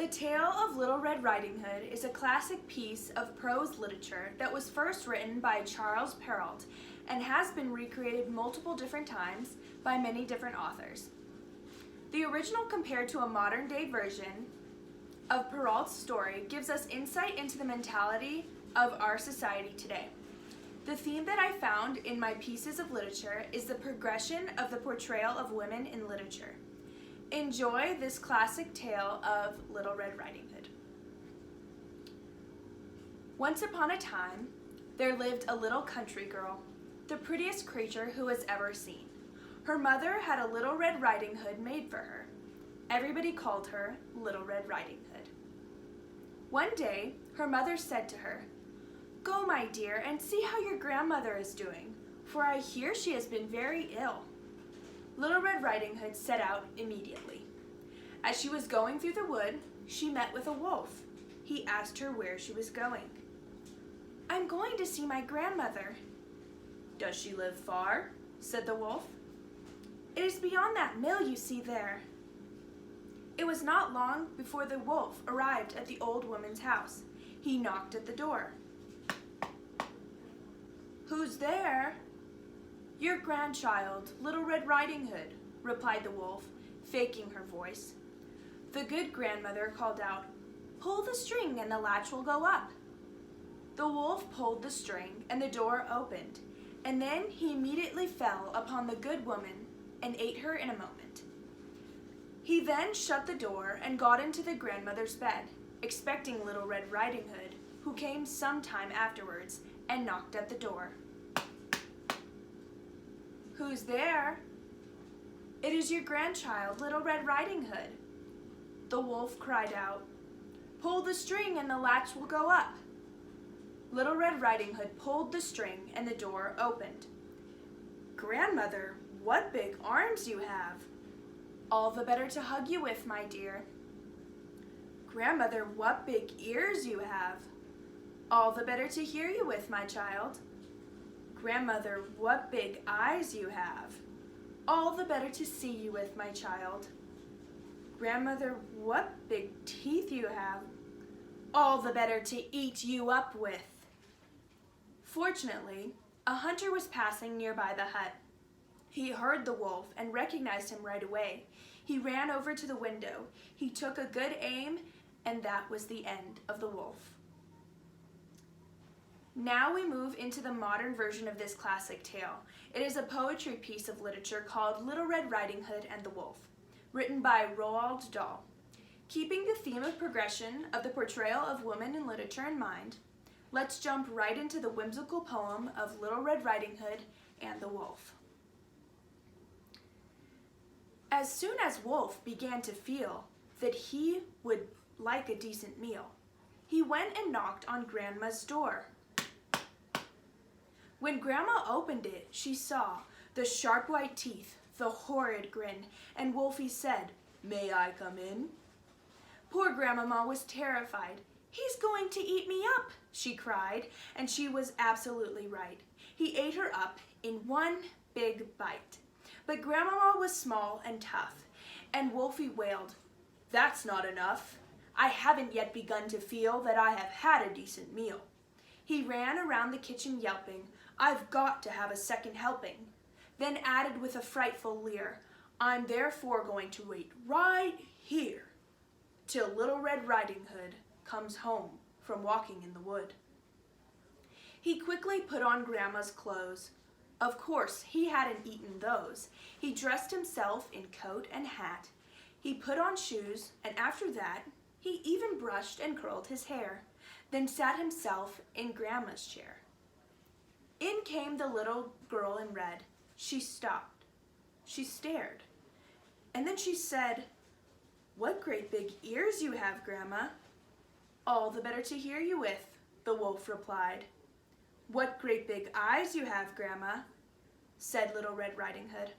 The Tale of Little Red Riding Hood is a classic piece of prose literature that was first written by Charles Perrault and has been recreated multiple different times by many different authors. The original compared to a modern-day version of Perrault's story gives us insight into the mentality of our society today. The theme that I found in my pieces of literature is the progression of the portrayal of women in literature. Enjoy this classic tale of Little Red Riding Hood. Once upon a time, there lived a little country girl, the prettiest creature who was ever seen. Her mother had a little Red Riding Hood made for her. Everybody called her Little Red Riding Hood. One day, her mother said to her, "Go, my dear, and see how your grandmother is doing, for I hear she has been very ill." Little Red Riding Hood set out immediately. As she was going through the wood, she met with a wolf. He asked her where she was going. "I'm going to see my grandmother." "Does she live far?" said the wolf. "It is beyond that mill you see there." It was not long before the wolf arrived at the old woman's house. He knocked at the door. "Who's there?" "Your grandchild, Little Red Riding Hood," replied the wolf, faking her voice. The good grandmother called out, "Pull the string and the latch will go up." The wolf pulled the string and the door opened, and then he immediately fell upon the good woman and ate her in a moment. He then shut the door and got into the grandmother's bed, expecting Little Red Riding Hood, who came some time afterwards and knocked at the door. "Who's there?" "It is your grandchild, Little Red Riding Hood." The wolf cried out, "Pull the string and the latch will go up." Little Red Riding Hood pulled the string and the door opened. "Grandmother, what big arms you have." "All the better to hug you with, my dear." "Grandmother, what big ears you have." "All the better to hear you with, my child." "Grandmother, what big eyes you have." "All the better to see you with, my child." "Grandmother, what big teeth you have." "All the better to eat you up with." Fortunately, a hunter was passing nearby the hut. He heard the wolf and recognized him right away. He ran over to the window. He took a good aim, and that was the end of the wolf. Now we move into the modern version of this classic tale. It is a poetry piece of literature called Little Red Riding Hood and the Wolf, written by Roald Dahl. Keeping the theme of progression of the portrayal of women in literature in mind, let's jump right into the whimsical poem of Little Red Riding Hood and the Wolf. As soon as Wolf began to feel that he would like a decent meal, he went and knocked on Grandma's door. When Grandma opened it, she saw the sharp white teeth, the horrid grin, and Wolfie said, "May I come in?" Poor Grandmama was terrified. "He's going to eat me up," she cried, and she was absolutely right. He ate her up in one big bite. But Grandmama was small and tough, and Wolfie wailed, "That's not enough. I haven't yet begun to feel that I have had a decent meal." He ran around the kitchen yelping, "I've got to have a second helping," then added with a frightful leer, "I'm therefore going to wait right here till Little Red Riding Hood comes home from walking in the wood." He quickly put on Grandma's clothes. Of course, he hadn't eaten those. He dressed himself in coat and hat. He put on shoes, and after that, he even brushed and curled his hair, then sat himself in Grandma's chair. In came the little girl in red. She stopped. She stared. And then she said, "What great big ears you have, Grandma." "All the better to hear you with," the wolf replied. "What great big eyes you have, Grandma," said Little Red Riding Hood.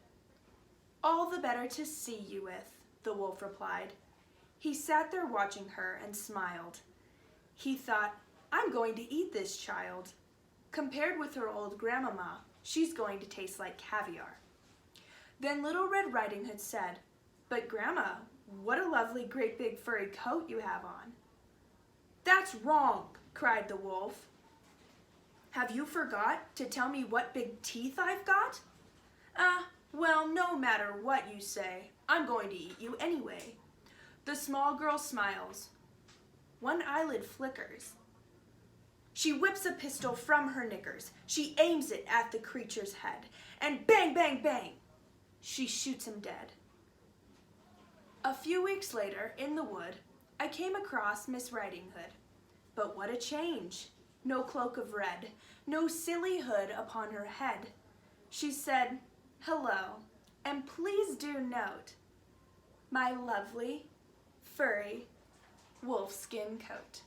"All the better to see you with," the wolf replied. He sat there watching her and smiled. He thought, "I'm going to eat this child. Compared with her old grandmama, she's going to taste like caviar." Then Little Red Riding Hood said, "But Grandma, "What a lovely great big furry coat you have on." "That's wrong," cried the wolf. "Have you forgot to tell me what big teeth I've got?" Well, no matter what you say, I'm going to eat you anyway." The small girl smiles. One eyelid flickers. She whips a pistol from her knickers. She aims it at the creature's head, and bang, bang, bang, she shoots him dead. A few weeks later, in the wood, I came across Miss Riding Hood. But what a change! No cloak of red, no silly hood upon her head. She said, "Hello, and please do note my lovely, furry wolfskin coat."